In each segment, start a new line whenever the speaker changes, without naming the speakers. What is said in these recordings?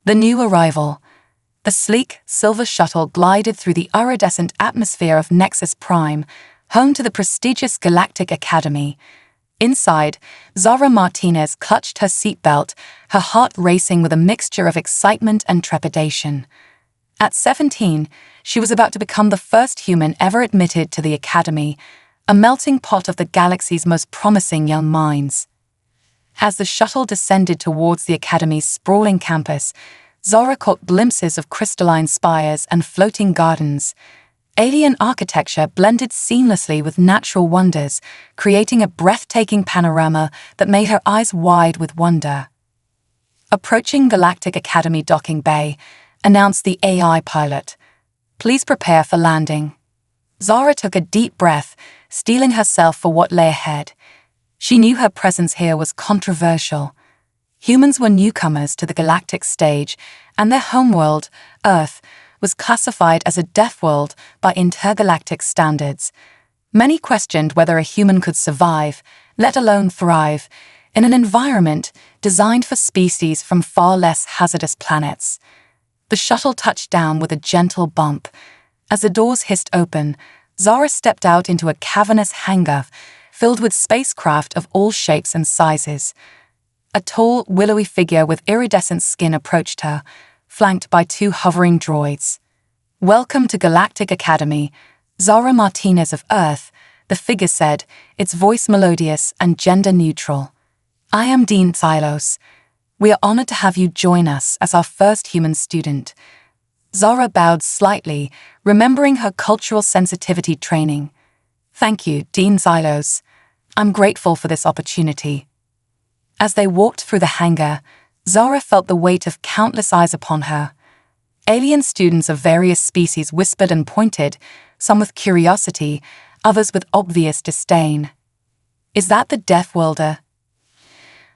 The new arrival. The sleek, silver shuttle glided through the iridescent atmosphere of Nexus Prime, home to the prestigious Galactic Academy. Inside, Zara Martinez clutched her seatbelt, her heart racing with a mixture of excitement and trepidation. At 17, she was about to become the first human ever admitted to the Academy, a melting pot of the galaxy's most promising young minds. As the shuttle descended towards the Academy's sprawling campus, Zara caught glimpses of crystalline spires and floating gardens. Alien architecture blended seamlessly with natural wonders, creating a breathtaking panorama that made her eyes wide with wonder. Approaching Galactic Academy docking bay, announced the AI pilot. "Please prepare for landing." Zara took a deep breath, steeling herself for what lay ahead. She knew her presence here was controversial. Humans were newcomers to the galactic stage, and their homeworld, Earth, was classified as a Deathworld by intergalactic standards. Many questioned whether a human could survive, let alone thrive, in an environment designed for species from far less hazardous planets. The shuttle touched down with a gentle bump. As the doors hissed open, Zara stepped out into a cavernous hangar filled with spacecraft of all shapes and sizes. A tall, willowy figure with iridescent skin approached her, flanked by two hovering droids. "Welcome to Galactic Academy, Zara Martinez of Earth," the figure said, its voice melodious and gender-neutral. "I am Dean Silos. We are honored to have you join us as our first human student." Zara bowed slightly, remembering her cultural sensitivity training. "Thank you, Dean Silos. I'm grateful for this opportunity." As they walked through the hangar, Zara felt the weight of countless eyes upon her. Alien students of various species whispered and pointed, some with curiosity, others with obvious disdain. "Is that the Deathworlder?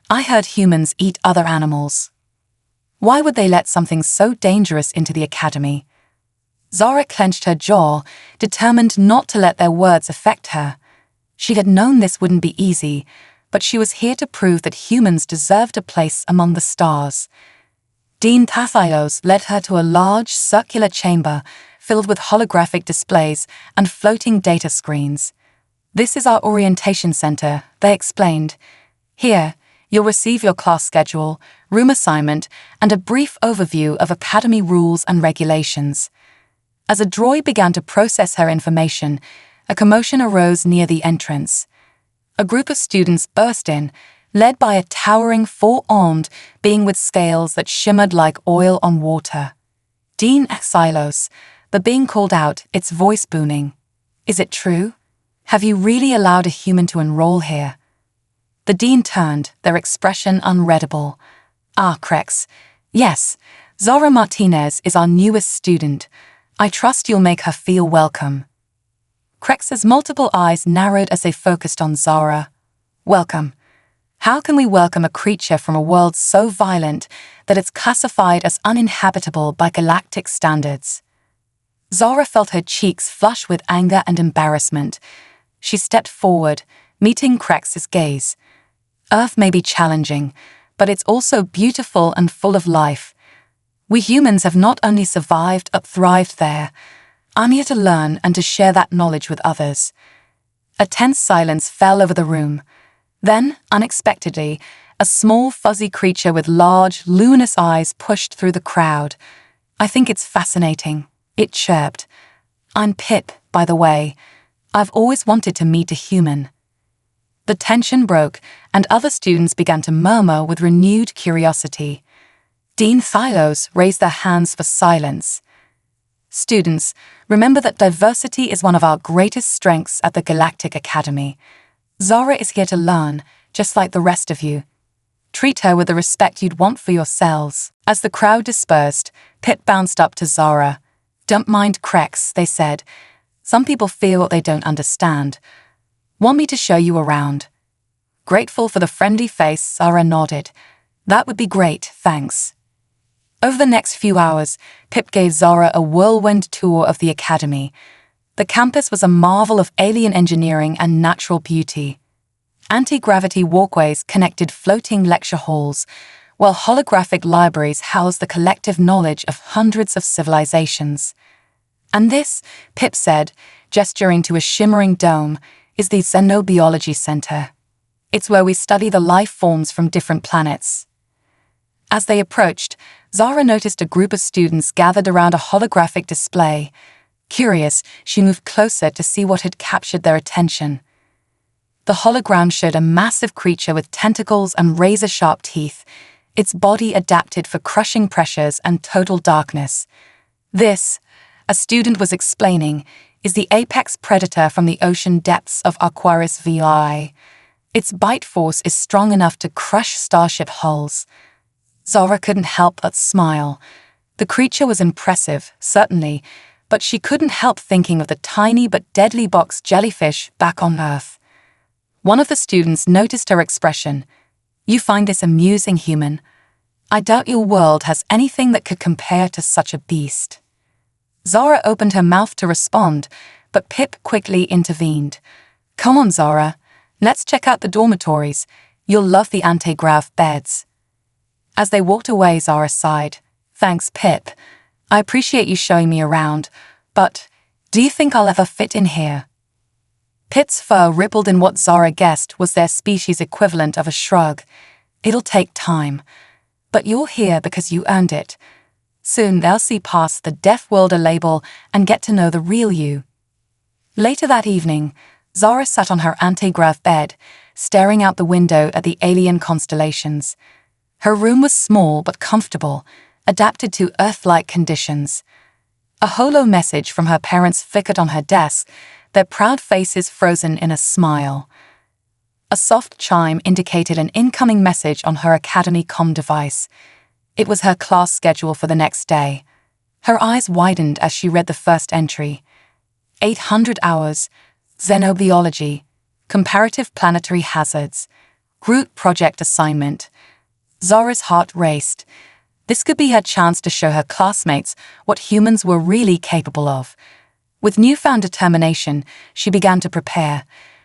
I heard humans eat other animals. Why would they let something so dangerous into the Academy?" Zara clenched her jaw, determined not to let their words affect her. She had known this wouldn't be easy, but she was here to prove that humans deserved a place among the stars. Dean Tathios led her to a large, circular chamber filled with holographic displays and floating data screens. "This is our orientation center," they explained. "Here, you'll receive your class schedule, room assignment, and a brief overview of Academy rules and regulations." As a droid began to process her information, a commotion arose near the entrance. A group of students burst in, led by a towering four-armed being with scales that shimmered like oil on water. "Dean Silos," the being called out, its voice booming. "Is it true? Have you really allowed a human to enroll here?" The dean turned, their expression unreadable. "Ah, Crex. Yes, Zara Martinez is our newest student. I trust you'll make her feel welcome." Crex's multiple eyes narrowed as they focused on Zara. "Welcome. How can we welcome a creature from a world so violent that it's classified as uninhabitable by galactic standards?" Zara felt her cheeks flush with anger and embarrassment. She stepped forward, meeting Crex's gaze. "Earth may be challenging, but it's also beautiful and full of life. We humans have not only survived but thrived there. I'm here to learn and to share that knowledge with others." A tense silence fell over the room. Then, unexpectedly, a small, fuzzy creature with large, luminous eyes pushed through the crowd. "I think it's fascinating," it chirped. "I'm Pip, by the way. I've always wanted to meet a human." The tension broke, and other students began to murmur with renewed curiosity. Dean Thylos raised their hands for silence. "Students, remember that diversity is one of our greatest strengths at the Galactic Academy. Zara is here to learn, just like the rest of you. Treat her with the respect you'd want for yourselves." As the crowd dispersed, Pip bounced up to Zara. "Don't mind Crex," they said. "Some people fear what they don't understand. Want me to show you around?" Grateful for the friendly face, Zara nodded. "That would be great, thanks." Over the next few hours, Pip gave Zara a whirlwind tour of the Academy. The campus was a marvel of alien engineering and natural beauty. Anti-gravity walkways connected floating lecture halls, while holographic libraries house the collective knowledge of hundreds of civilizations. And this, Pip said, gesturing to a shimmering dome, is the Xenobiology Center. It's where we study the life forms from different planets. As they approached, Zara noticed a group of students gathered around a holographic display. Curious, she moved closer to see what had captured their attention. The hologram showed a massive creature with tentacles and razor-sharp teeth, its body adapted for crushing pressures and total darkness. This, a student was explaining, is the apex predator from the ocean depths of Aquarius VI. Its bite force is strong enough to crush starship hulls. Zara couldn't help but smile. The creature was impressive, certainly, but she couldn't help thinking of the tiny but deadly box jellyfish back on Earth. One of the students noticed her expression. "You find this amusing, human. I doubt your world has anything that could compare to such a beast." Zara opened her mouth to respond, but Pip quickly intervened. "Come on, Zara. Let's check out the dormitories. You'll love the anti-grav beds." As they walked away, Zara sighed. "Thanks, Pip. I appreciate you showing me around, but do you think I'll ever fit in here?" Pip's fur rippled in what Zara guessed was their species equivalent of a shrug. "It'll take time. But you're here because you earned it. Soon they'll see past the Deathworld label and get to know the real you." Later that evening, Zara sat on her anti-grav bed, staring out the window at the alien constellations. Her room was small but comfortable, adapted to Earth-like conditions. A holo message from her parents flickered on her desk, their proud faces frozen in a smile. A soft chime indicated an incoming message on her Academy comm device. It was her class schedule for the next day. Her eyes widened as she read the first entry. 800 hours, Xenobiology, Comparative Planetary Hazards, Group Project Assignment. Zara's heart raced. This could be her chance to show her classmates what humans were really capable of. With newfound determination, she began to prepare,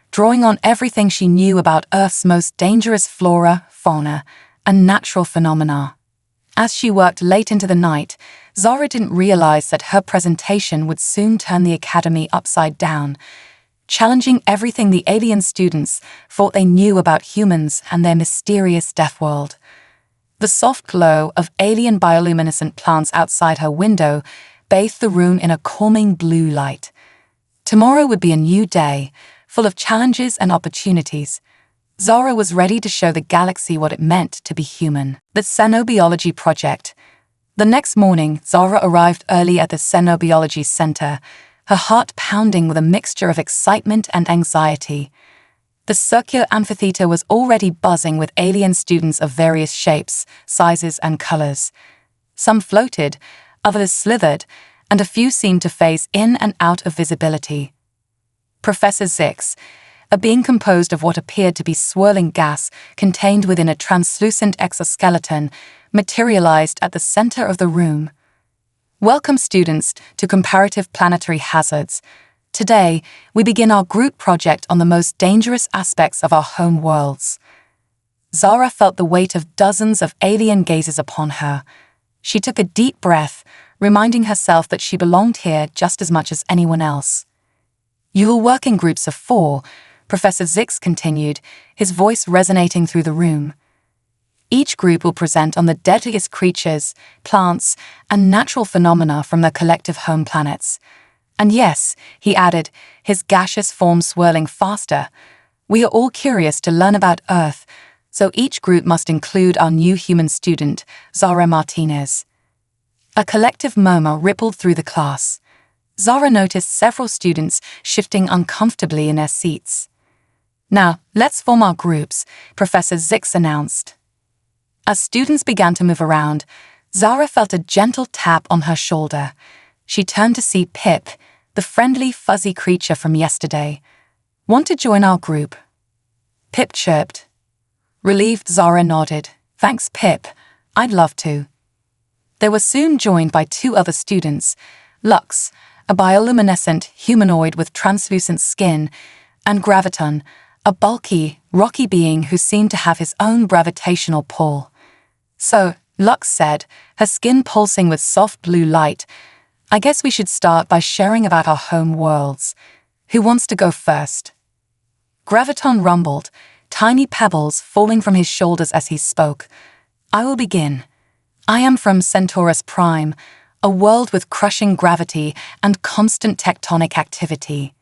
drawing on everything she knew about Earth's most dangerous flora, fauna, and natural phenomena. As she worked late into the night, Zara didn't realize that her presentation would soon turn the Academy upside down, challenging everything the alien students thought they knew about humans and their mysterious Deathworld. The soft glow of alien bioluminescent plants outside her window bathed the room in a calming blue light. Tomorrow would be a new day, full of challenges and opportunities. Zara was ready to show the galaxy what it meant to be human. The Xenobiology Project. The next morning, Zara arrived early at the Xenobiology Center, her heart pounding with a mixture of excitement and anxiety. The circular amphitheater was already buzzing with alien students of various shapes, sizes, and colors. Some floated, others slithered, and a few seemed to phase in and out of visibility. Professor Zix, a being composed of what appeared to be swirling gas contained within a translucent exoskeleton, materialized at the center of the room. "Welcome, students, to Comparative Planetary Hazards. Today, we begin our group project on the most dangerous aspects of our home worlds." Zara felt the weight of dozens of alien gazes upon her. She took a deep breath, reminding herself that she belonged here just as much as anyone else. "You will work in groups of 4, Professor Zix continued, his voice resonating through the room. Each group will present on the deadliest creatures, plants, and natural phenomena from their collective home planets. And yes," he added, his gaseous form swirling faster, "we are all curious to learn about Earth, so each group must include our new human student, Zara Martinez." A collective murmur rippled through the class. Zara noticed several students shifting uncomfortably in their seats. "Now, let's form our groups," Professor Zix announced. As students began to move around, Zara felt a gentle tap on her shoulder. She turned to see Pip, the friendly, fuzzy creature from yesterday. "Want to join our group?" Pip chirped. Relieved, Zara nodded. "Thanks, Pip. I'd love to." They were soon joined by 2 other students, Lux, a bioluminescent humanoid with translucent skin, and Graviton, a bulky, rocky being who seemed to have his own gravitational pull. So, Lux said, her skin pulsing with soft blue light, I guess we should start by sharing about our home worlds. Who wants to go first? Graviton rumbled, tiny pebbles falling from his shoulders as he spoke. I will begin. I am from Centaurus Prime, a world with crushing gravity and constant tectonic activity.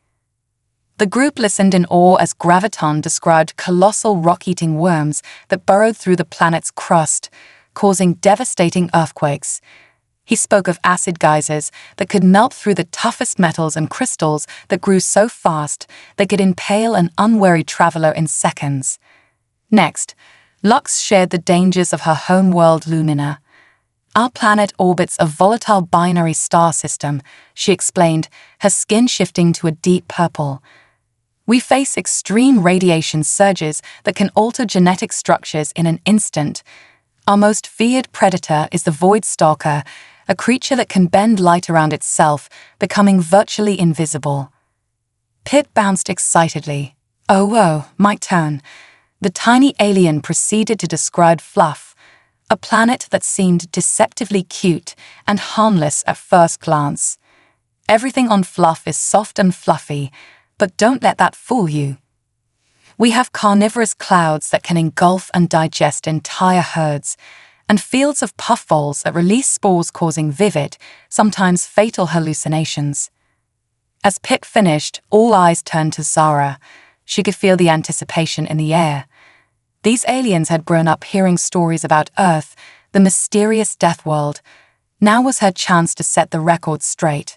The group listened in awe as Graviton described colossal rock-eating worms that burrowed through the planet's crust, causing devastating earthquakes. He spoke of acid geysers that could melt through the toughest metals and crystals that grew so fast they could impale an unwary traveler in seconds. Next, Lux shared the dangers of her home world Lumina. Our planet orbits a volatile binary star system, she explained, her skin shifting to a deep purple. We face extreme radiation surges that can alter genetic structures in an instant. Our most feared predator is the Void Stalker, a creature that can bend light around itself, becoming virtually invisible. Pip bounced excitedly. Oh, whoa, my turn. The tiny alien proceeded to describe Fluff, a planet that seemed deceptively cute and harmless at first glance. Everything on Fluff is soft and fluffy, but don't let that fool you. We have carnivorous clouds that can engulf and digest entire herds, and fields of puffballs that release spores causing vivid, sometimes fatal hallucinations. As Pip finished, all eyes turned to Zara. She could feel the anticipation in the air. These aliens had grown up hearing stories about Earth, the mysterious Deathworld. Now was her chance to set the record straight.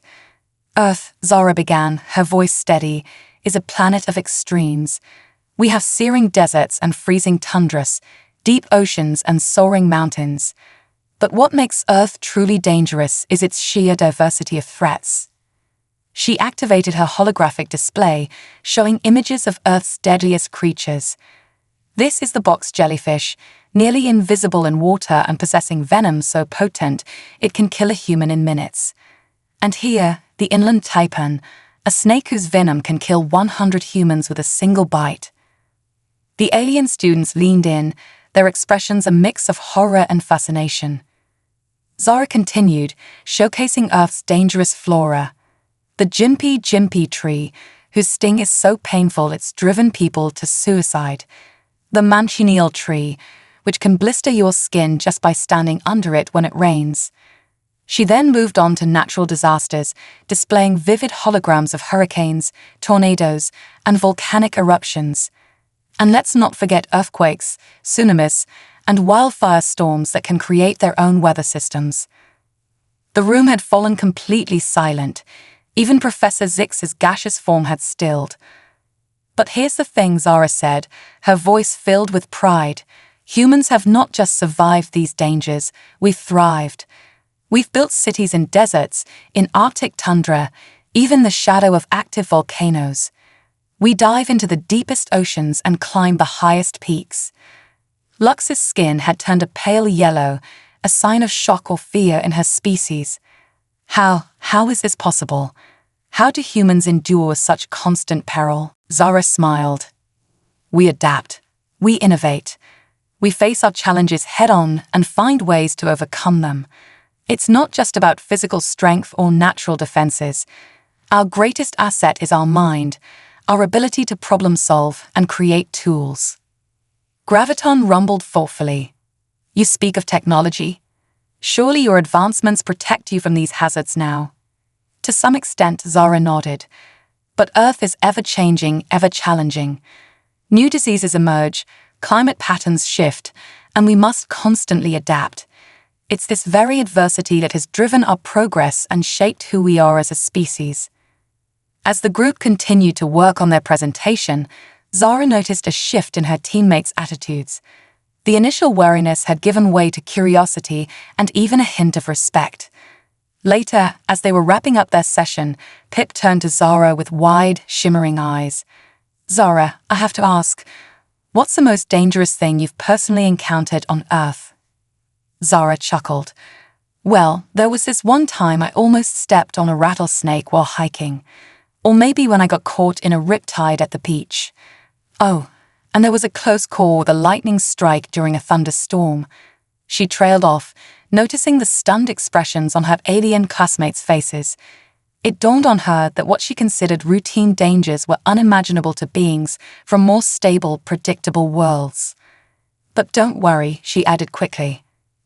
Earth, Zara began, her voice steady, is a planet of extremes. We have searing deserts and freezing tundras, deep oceans and soaring mountains. But what makes Earth truly dangerous is its sheer diversity of threats. She activated her holographic display, showing images of Earth's deadliest creatures. This is the box jellyfish, nearly invisible in water and possessing venom so potent it can kill a human in minutes. And here, the inland taipan, a snake whose venom can kill 100 humans with a single bite. The alien students leaned in, their expressions a mix of horror and fascination. Zara continued, showcasing Earth's dangerous flora. The Jimpy tree, whose sting is so painful it's driven people to suicide. The Manchineel tree, which can blister your skin just by standing under it when it rains. She then moved on to natural disasters, displaying vivid holograms of hurricanes, tornadoes, and volcanic eruptions. And let's not forget earthquakes, tsunamis, and wildfire storms that can create their own weather systems. The room had fallen completely silent. Even Professor Zix's gaseous form had stilled. But here's the thing, Zara said, her voice filled with pride. Humans have not just survived these dangers, we've thrived. We've built cities in deserts, in Arctic tundra, even the shadow of active volcanoes. We dive into the deepest oceans and climb the highest peaks. Lux's skin had turned a pale yellow, a sign of shock or fear in her species. How is this possible? How do humans endure such constant peril? Zara smiled. We adapt. We innovate. We face our challenges head-on and find ways to overcome them. It's not just about physical strength or natural defenses. Our greatest asset is our mind, our ability to problem-solve and create tools. Graviton rumbled thoughtfully. You speak of technology. Surely your advancements protect you from these hazards now. To some extent, Zara nodded. But Earth is ever-changing, ever-challenging. New diseases emerge, climate patterns shift, and we must constantly adapt. It's this very adversity that has driven our progress and shaped who we are as a species. As the group continued to work on their presentation, Zara noticed a shift in her teammates' attitudes. The initial wariness had given way to curiosity and even a hint of respect. Later, as they were wrapping up their session, Pip turned to Zara with wide, shimmering eyes. Zara, I have to ask, what's the most dangerous thing you've personally encountered on Earth? Zara chuckled. Well, there was this one time I almost stepped on a rattlesnake while hiking. Or maybe when I got caught in a riptide at the beach. Oh, and there was a close call with a lightning strike during a thunderstorm. She trailed off, noticing the stunned expressions on her alien classmates' faces. It dawned on her that what she considered routine dangers were unimaginable to beings from more stable, predictable worlds. But don't worry, she added quickly.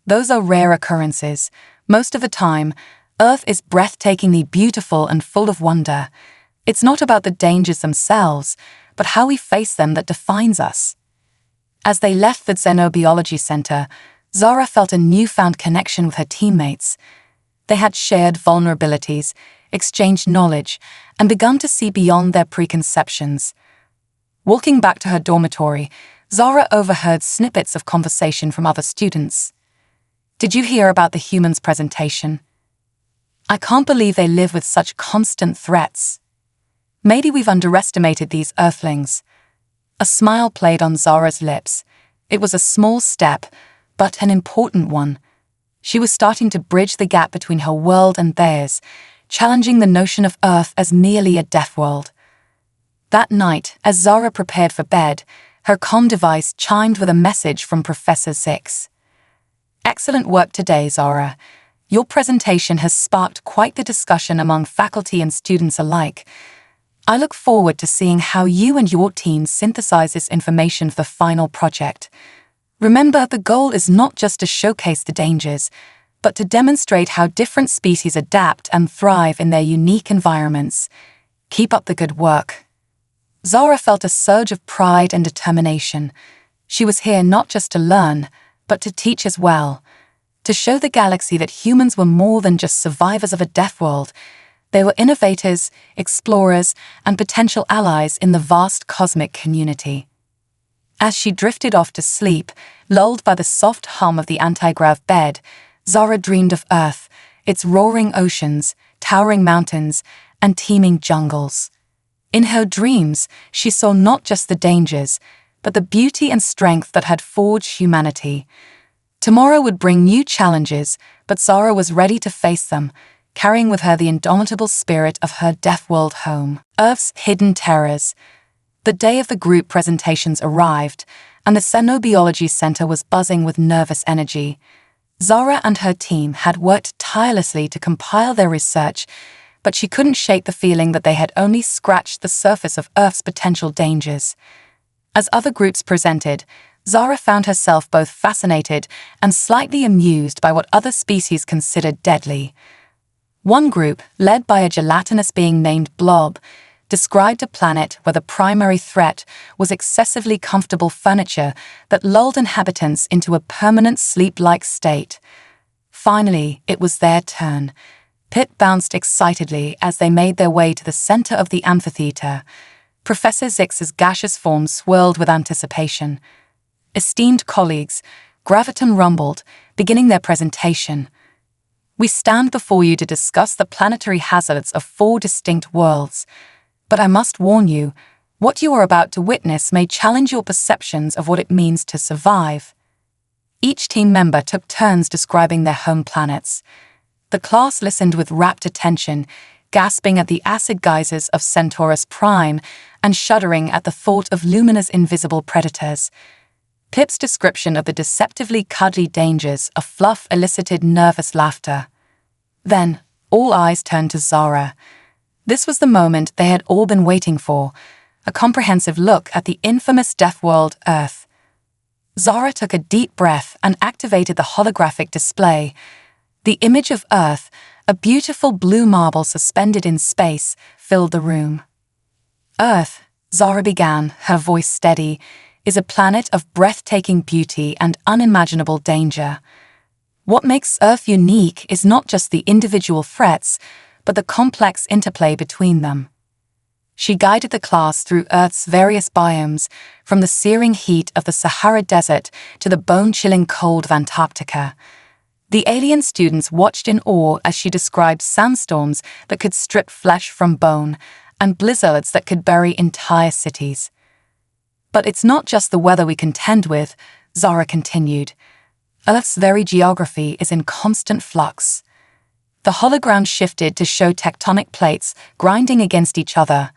Those are rare occurrences. Most of the time, Earth is breathtakingly beautiful and full of wonder. It's not about the dangers themselves, but how we face them that defines us. As they left the Xenobiology Center, Zara felt a newfound connection with her teammates. They had shared vulnerabilities, exchanged knowledge, and begun to see beyond their preconceptions. Walking back to her dormitory, Zara overheard snippets of conversation from other students. "Did you hear about the humans' presentation? I can't believe they live with such constant threats. Maybe we've underestimated these Earthlings." A smile played on Zara's lips. It was a small step, but an important one. She was starting to bridge the gap between her world and theirs, challenging the notion of Earth as merely a Deathworld. That night, as Zara prepared for bed, her comm device chimed with a message from Professor Zix. "Excellent work today, Zara. Your presentation has sparked quite the discussion among faculty and students alike. I look forward to seeing how you and your team synthesize this information for the final project. Remember, the goal is not just to showcase the dangers, but to demonstrate how different species adapt and thrive in their unique environments. Keep up the good work." Zara felt a surge of pride and determination. She was here not just to learn, but to teach as well. To show the galaxy that humans were more than just survivors of a Deathworld. They were innovators, explorers, and potential allies in the vast cosmic community. As she drifted off to sleep, lulled by the soft hum of the anti-grav bed, Zara dreamed of Earth, its roaring oceans, towering mountains, and teeming jungles. In her dreams, she saw not just the dangers, but the beauty and strength that had forged humanity. Tomorrow would bring new challenges, but Zara was ready to face them, carrying with her the indomitable spirit of her Deathworld home. Earth's hidden terrors. The day of the group presentations arrived, and the Xenobiology Center was buzzing with nervous energy. Zara and her team had worked tirelessly to compile their research, but she couldn't shake the feeling that they had only scratched the surface of Earth's potential dangers. As other groups presented, Zara found herself both fascinated and slightly amused by what other species considered deadly. One group, led by a gelatinous being named Blob, described a planet where the primary threat was excessively comfortable furniture that lulled inhabitants into a permanent sleep-like state. Finally, it was their turn. Pip bounced excitedly as they made their way to the center of the amphitheater. Professor Zix's gaseous form swirled with anticipation. Esteemed colleagues, Graviton rumbled, beginning their presentation. "We stand before you to discuss the planetary hazards of 4 distinct worlds. But I must warn you, what you are about to witness may challenge your perceptions of what it means to survive." Each team member took turns describing their home planets. The class listened with rapt attention, gasping at the acid geysers of Centaurus Prime and shuddering at the thought of Lumina's invisible predators. Pip's description of the deceptively cuddly dangers of Fluff elicited nervous laughter. Then, all eyes turned to Zara. This was the moment they had all been waiting for, a comprehensive look at the infamous Deathworld Earth. Zara took a deep breath and activated the holographic display. The image of Earth, a beautiful blue marble suspended in space, filled the room. "Earth," Zara began, her voice steady, "is a planet of breathtaking beauty and unimaginable danger. What makes Earth unique is not just the individual threats, but the complex interplay between them." She guided the class through Earth's various biomes, from the searing heat of the Sahara Desert to the bone-chilling cold of Antarctica. The alien students watched in awe as she described sandstorms that could strip flesh from bone and blizzards that could bury entire cities. "But it's not just the weather we contend with," Zara continued. "Earth's very geography is in constant flux." The hologram shifted to show tectonic plates grinding against each other.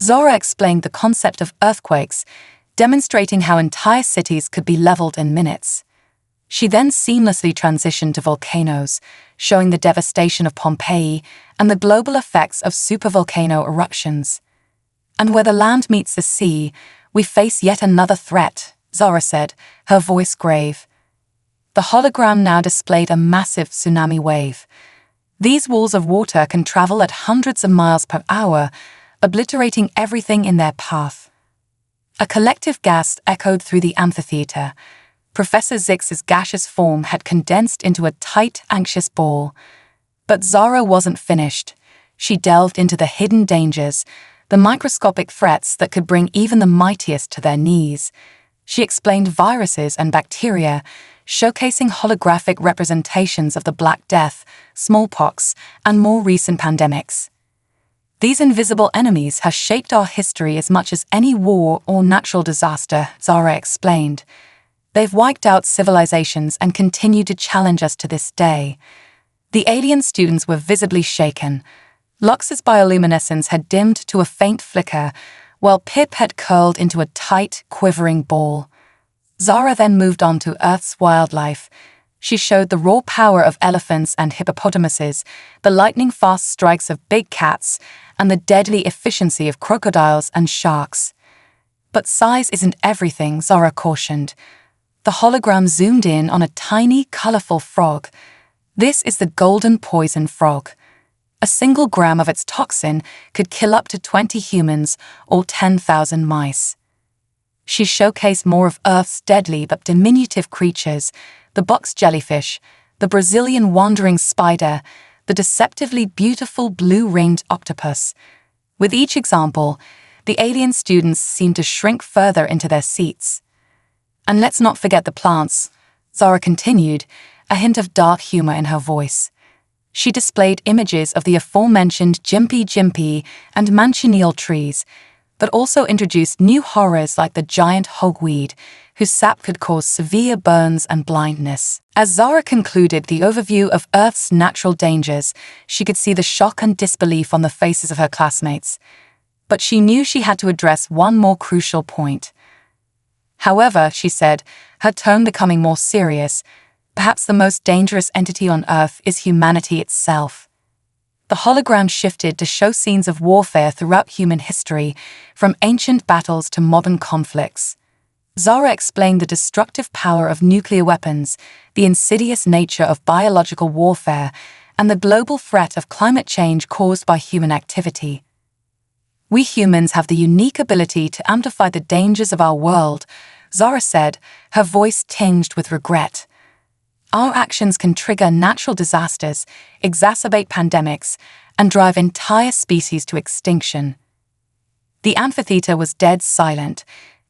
Zara explained the concept of earthquakes, demonstrating how entire cities could be leveled in minutes. She then seamlessly transitioned to volcanoes, showing the devastation of Pompeii and the global effects of supervolcano eruptions. "And where the land meets the sea, we face yet another threat," Zara said, her voice grave. The hologram now displayed a massive tsunami wave. These walls of water can travel at hundreds of miles per hour, obliterating everything in their path. A collective gasp echoed through the amphitheater. Professor Zix's gaseous form had condensed into a tight, anxious ball. But Zara wasn't finished. She delved into the hidden dangers, the microscopic threats that could bring even the mightiest to their knees. She explained viruses and bacteria, showcasing holographic representations of the Black Death, smallpox, and more recent pandemics. "These invisible enemies have shaped our history as much as any war or natural disaster," Zara explained. "They've wiped out civilizations and continue to challenge us to this day." The alien students were visibly shaken. Lux's bioluminescence had dimmed to a faint flicker, while Pip had curled into a tight, quivering ball. Zara then moved on to Earth's wildlife. She showed the raw power of elephants and hippopotamuses, the lightning-fast strikes of big cats, and the deadly efficiency of crocodiles and sharks. But size isn't everything, Zara cautioned. The hologram zoomed in on a tiny, colorful frog. "This is the golden poison frog. A single gram of its toxin could kill up to 20 humans or 10,000 mice." She showcased more of Earth's deadly but diminutive creatures, the box jellyfish, the Brazilian wandering spider, the deceptively beautiful blue-ringed octopus. With each example, the alien students seemed to shrink further into their seats. "And let's not forget the plants," Zara continued, a hint of dark humor in her voice. She displayed images of the aforementioned Jimpy and Manchineel trees, but also introduced new horrors like the giant hogweed, whose sap could cause severe burns and blindness. As Zara concluded the overview of Earth's natural dangers, she could see the shock and disbelief on the faces of her classmates. But she knew she had to address one more crucial point. "However," she said, her tone becoming more serious, "perhaps the most dangerous entity on Earth is humanity itself." The hologram shifted to show scenes of warfare throughout human history, from ancient battles to modern conflicts. Zara explained the destructive power of nuclear weapons, the insidious nature of biological warfare, and the global threat of climate change caused by human activity. "We humans have the unique ability to amplify the dangers of our world," Zara said, her voice tinged with regret. "Our actions can trigger natural disasters, exacerbate pandemics, and drive entire species to extinction." The amphitheater was dead silent.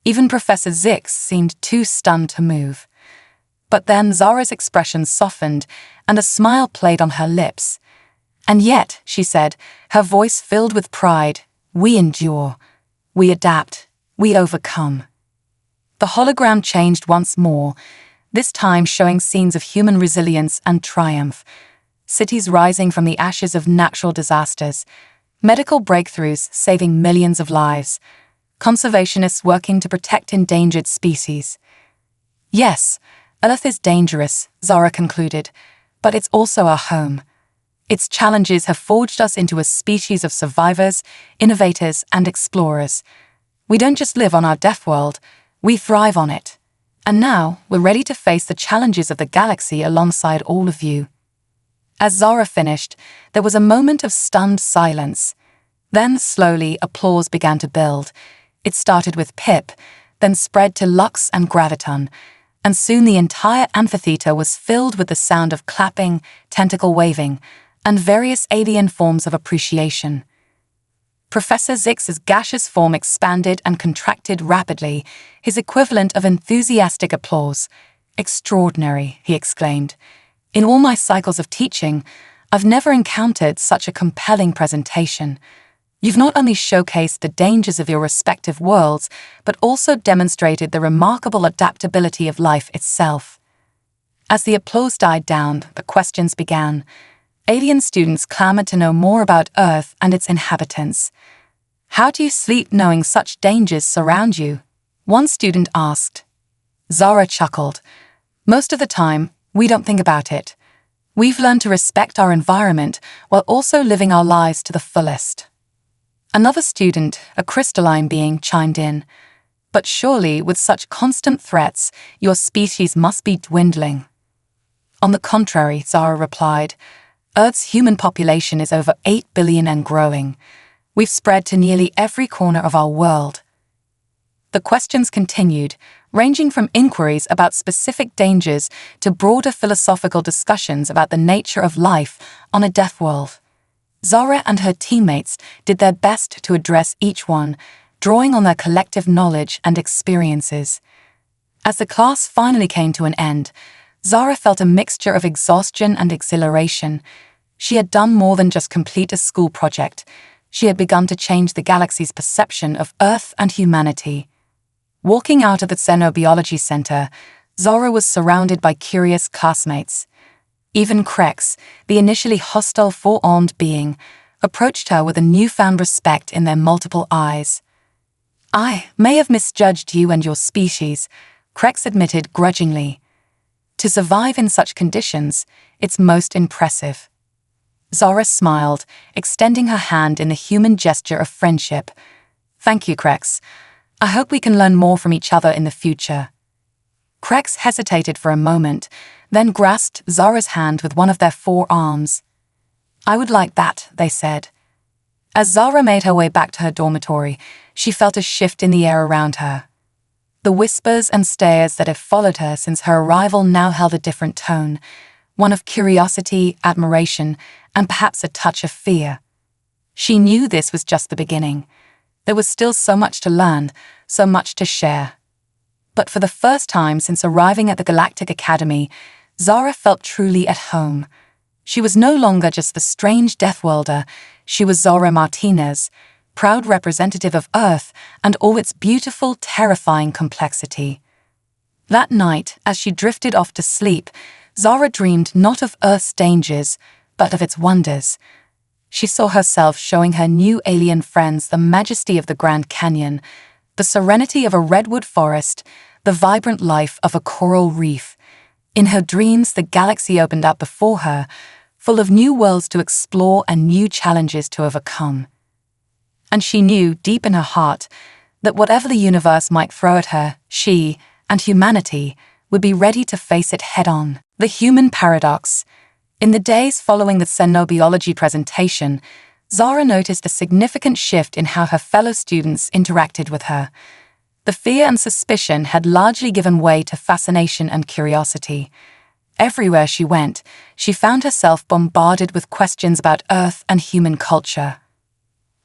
Even Professor Zix seemed too stunned to move. But then Zara's expression softened, and a smile played on her lips. "And yet," she said, her voice filled with pride, "we endure, we adapt, we overcome." The hologram changed once more, this time showing scenes of human resilience and triumph. Cities rising from the ashes of natural disasters, medical breakthroughs saving millions of lives, conservationists working to protect endangered species. "Yes, Earth is dangerous," Zara concluded, "but it's also our home. Its challenges have forged us into a species of survivors, innovators, and explorers. We don't just live on our Deathworld, we thrive on it. And now, we're ready to face the challenges of the galaxy alongside all of you." As Zara finished, there was a moment of stunned silence. Then, slowly, applause began to build. It started with Pip, then spread to Lux and Graviton, and soon the entire amphitheater was filled with the sound of clapping, tentacle waving, and various alien forms of appreciation. Professor Zix's gaseous form expanded and contracted rapidly, his equivalent of enthusiastic applause. "Extraordinary," he exclaimed. "In all my cycles of teaching, I've never encountered such a compelling presentation. You've not only showcased the dangers of your respective worlds, but also demonstrated the remarkable adaptability of life itself." As the applause died down, the questions began. Alien students clamored to know more about Earth and its inhabitants. "How do you sleep knowing such dangers surround you?" one student asked. Zara chuckled. Most of the time, we don't think about it. We've learned to respect our environment while also living our lives to the fullest. Another student, a crystalline being, chimed in. But surely, with such constant threats, your species must be dwindling. On the contrary, Zara replied, Earth's human population is over 8 billion and growing. We've spread to nearly every corner of our world. The questions continued, ranging from inquiries about specific dangers to broader philosophical discussions about the nature of life on a Deathworld. Zara and her teammates did their best to address each one, drawing on their collective knowledge and experiences. As the class finally came to an end, Zara felt a mixture of exhaustion and exhilaration. She had done more than just complete a school project. She had begun to change the galaxy's perception of Earth and humanity. Walking out of the Xenobiology Center, Zara was surrounded by curious classmates. Even Krex, the initially hostile four-armed being, approached her with a newfound respect in their multiple eyes. I may have misjudged you and your species, Krex admitted grudgingly. To survive in such conditions, it's most impressive. Zara smiled, extending her hand in the human gesture of friendship. Thank you, Krex. I hope we can learn more from each other in the future. Krex hesitated for a moment, then grasped Zara's hand with one of their forearms. I would like that, they said. As Zara made her way back to her dormitory, she felt a shift in the air around her. The whispers and stares that had followed her since her arrival now held a different tone, one of curiosity, admiration, and perhaps a touch of fear. She knew this was just the beginning. There was still so much to learn, so much to share. But for the first time since arriving at the Galactic Academy, Zara felt truly at home. She was no longer just the strange Deathworlder, she was Zara Martinez, proud representative of Earth and all its beautiful, terrifying complexity. That night, as she drifted off to sleep, Zara dreamed not of Earth's dangers, but of its wonders. She saw herself showing her new alien friends the majesty of the Grand Canyon, the serenity of a redwood forest, the vibrant life of a coral reef. In her dreams, the galaxy opened up before her, full of new worlds to explore and new challenges to overcome. And she knew, deep in her heart, that whatever the universe might throw at her, she, and humanity, would be ready to face it head-on. The human paradox. In the days following the Xenobiology presentation, Zara noticed a significant shift in how her fellow students interacted with her. The fear and suspicion had largely given way to fascination and curiosity. Everywhere she went, she found herself bombarded with questions about Earth and human culture.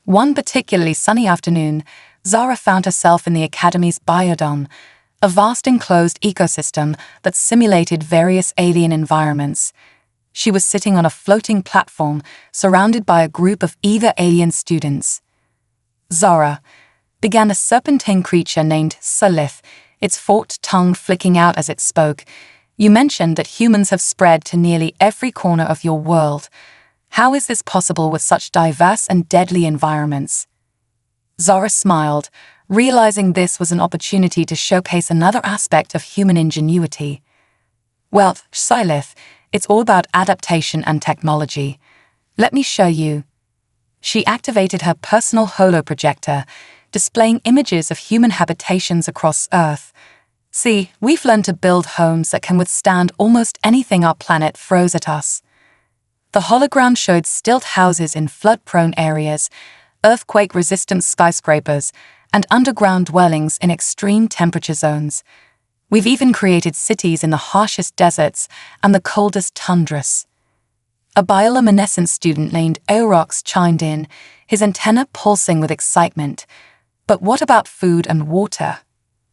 One particularly sunny afternoon, Zara found herself in the Academy's biodome, a vast enclosed ecosystem that simulated various alien environments. She was sitting on a floating platform, surrounded by a group of eager alien students. Zara, began a serpentine creature named Salith, its forked tongue flicking out as it spoke. You mentioned that humans have spread to nearly every corner of your world. How is this possible with such diverse and deadly environments? Zara smiled, realizing this was an opportunity to showcase another aspect of human ingenuity. Well, Salith, it's all about adaptation and technology. Let me show you. She activated her personal holoprojector, displaying images of human habitations across Earth. See, we've learned to build homes that can withstand almost anything our planet throws at us. The hologram showed stilt houses in flood-prone areas, earthquake-resistant skyscrapers, and underground dwellings in extreme temperature zones. We've even created cities in the harshest deserts and the coldest tundras. A bioluminescent student named Aurox chimed in, his antenna pulsing with excitement. But what about food and water?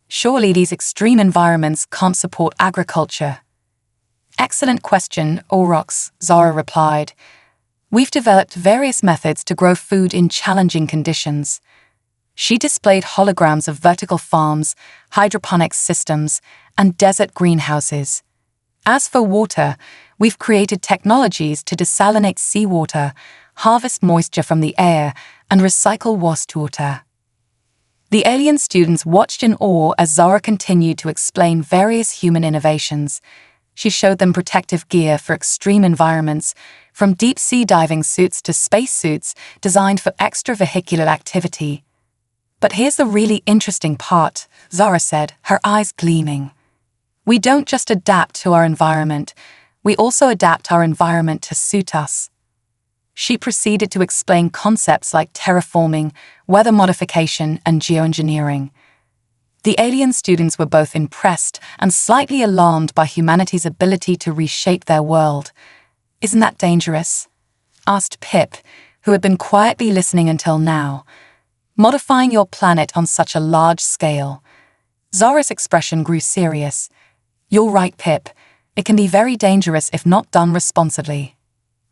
Surely these extreme environments can't support agriculture. Excellent question, Aurox, Zara replied. We've developed various methods to grow food in challenging conditions. She displayed holograms of vertical farms, hydroponics systems, and desert greenhouses. As for water, we've created technologies to desalinate seawater, harvest moisture from the air, and recycle wastewater. The alien students watched in awe as Zara continued to explain various human innovations. She showed them protective gear for extreme environments, from deep-sea diving suits to spacesuits designed for extravehicular activity. "But here's the really interesting part," Zara said, her eyes gleaming. "We don't just adapt to our environment, we also adapt our environment to suit us." She proceeded to explain concepts like terraforming, weather modification, and geoengineering. The alien students were both impressed and slightly alarmed by humanity's ability to reshape their world. "Isn't that dangerous?" asked Pip, who had been quietly listening until now. "Modifying your planet on such a large scale." Zara's expression grew serious. "You're right, Pip. It can be very dangerous if not done responsibly.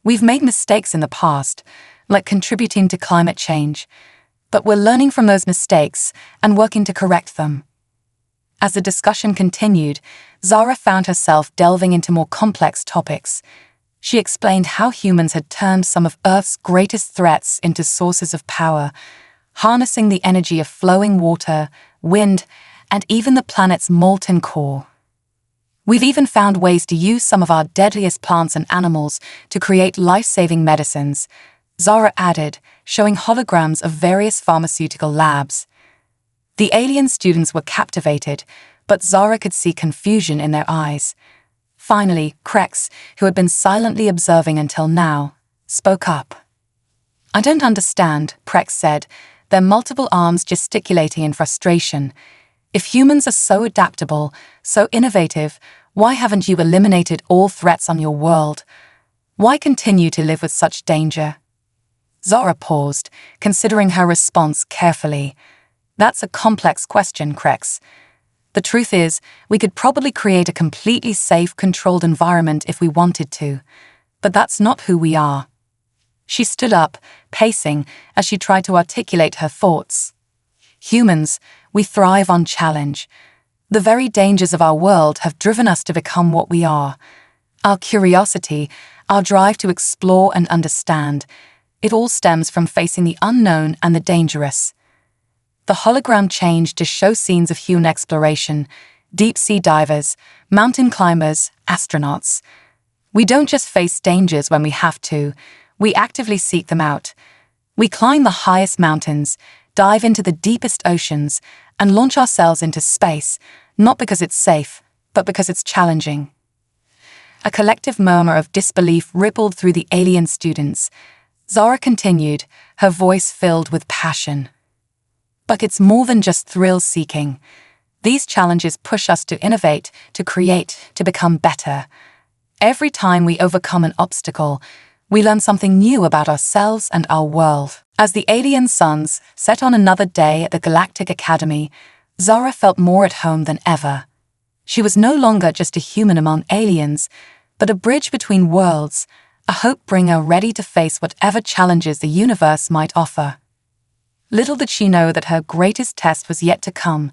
We've made mistakes in the past, like contributing to climate change, but we're learning from those mistakes and working to correct them." As the discussion continued, Zara found herself delving into more complex topics. She explained how humans had turned some of Earth's greatest threats into sources of power, harnessing the energy of flowing water, wind, and even the planet's molten core. "We've even found ways to use some of our deadliest plants and animals to create life-saving medicines," Zara added, showing holograms of various pharmaceutical labs. The alien students were captivated, but Zara could see confusion in their eyes. Finally, Krex, who had been silently observing until now, spoke up. "I don't understand," Prex said, their multiple arms gesticulating in frustration. "If humans are so adaptable, so innovative, why haven't you eliminated all threats on your world? Why continue to live with such danger?" Zara paused, considering her response carefully. "That's a complex question, Krex. The truth is, we could probably create a completely safe, controlled environment if we wanted to. But that's not who we are." She stood up, pacing, as she tried to articulate her thoughts. "Humans, we thrive on challenge. The very dangers of our world have driven us to become what we are. Our curiosity, our drive to explore and understand, it all stems from facing the unknown and the dangerous." The hologram changed to show scenes of human exploration, deep-sea divers, mountain climbers, astronauts. "We don't just face dangers when we have to, we actively seek them out. We climb the highest mountains, dive into the deepest oceans, and launch ourselves into space, not because it's safe, but because it's challenging." A collective murmur of disbelief rippled through the alien students. Zara continued, her voice filled with passion. "But it's more than just thrill-seeking. These challenges push us to innovate, to create, to become better. Every time we overcome an obstacle, we learn something new about ourselves and our world." As the alien suns set on another day at the Galactic Academy, Zara felt more at home than ever. She was no longer just a human among aliens, but a bridge between worlds, a hope-bringer ready to face whatever challenges the universe might offer. Little did she know that her greatest test was yet to come,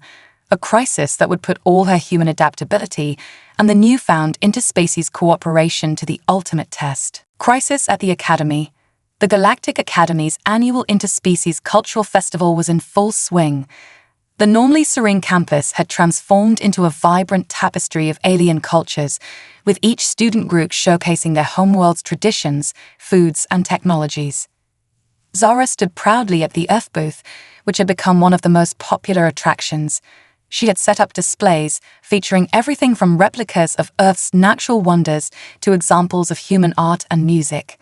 a crisis that would put all her human adaptability and the newfound interspecies cooperation to the ultimate test. Crisis at the Academy. The Galactic Academy's annual interspecies cultural festival was in full swing. The normally serene campus had transformed into a vibrant tapestry of alien cultures, with each student group showcasing their homeworld's traditions, foods, and technologies. Zara stood proudly at the Earth booth, which had become one of the most popular attractions. She had set up displays featuring everything from replicas of Earth's natural wonders to examples of human art and music.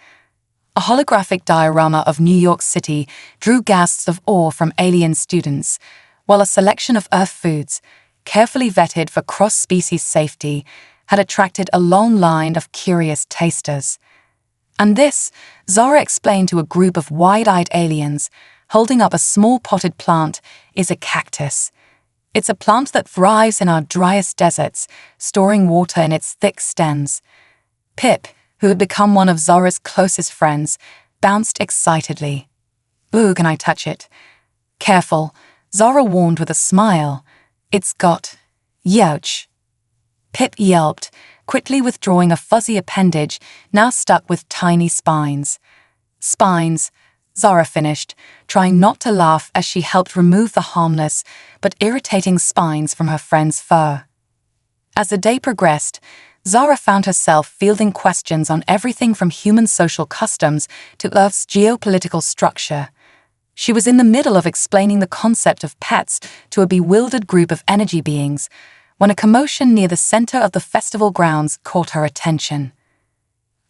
A holographic diorama of New York City drew gasps of awe from alien students, while a selection of Earth foods, carefully vetted for cross-species safety, had attracted a long line of curious tasters. And this, Zara explained to a group of wide-eyed aliens, holding up a small potted plant, is a cactus. It's a plant that thrives in our driest deserts, storing water in its thick stems. Pip, who had become one of Zara's closest friends, bounced excitedly. "Ooh, can I touch it?" "Careful," Zara warned with a smile. "It's got... youch." Pip yelped, quickly withdrawing a fuzzy appendage now stuck with tiny spines. Spines, Zara finished, trying not to laugh as she helped remove the harmless but irritating spines from her friend's fur. As the day progressed, Zara found herself fielding questions on everything from human social customs to Earth's geopolitical structure. She was in the middle of explaining the concept of pets to a bewildered group of energy beings when a commotion near the center of the festival grounds caught her attention.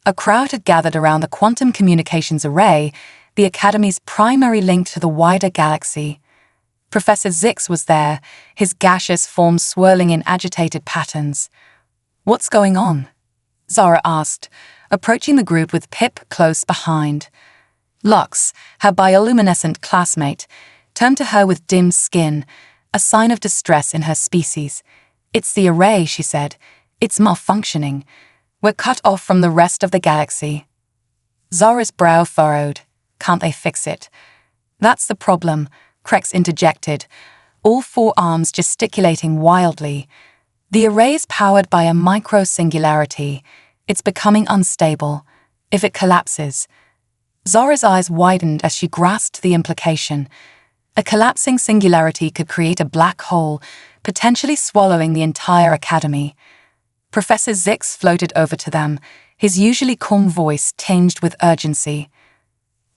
A crowd had gathered around the Quantum Communications Array, the Academy's primary link to the wider galaxy. Professor Zix was there, his gaseous form swirling in agitated patterns. "What's going on?" Zara asked, approaching the group with Pip close behind. Lux, her bioluminescent classmate, turned to her with dim skin, a sign of distress in her species. "It's the array," she said. "It's malfunctioning. We're cut off from the rest of the galaxy." Zara's brow furrowed. "Can't they fix it?" "That's the problem," Krex interjected, all four arms gesticulating wildly. "The array is powered by a micro-singularity. It's becoming unstable. If it collapses..." Zara's eyes widened as she grasped the implication. A collapsing singularity could create a black hole, potentially swallowing the entire academy. Professor Zix floated over to them, his usually calm voice tinged with urgency.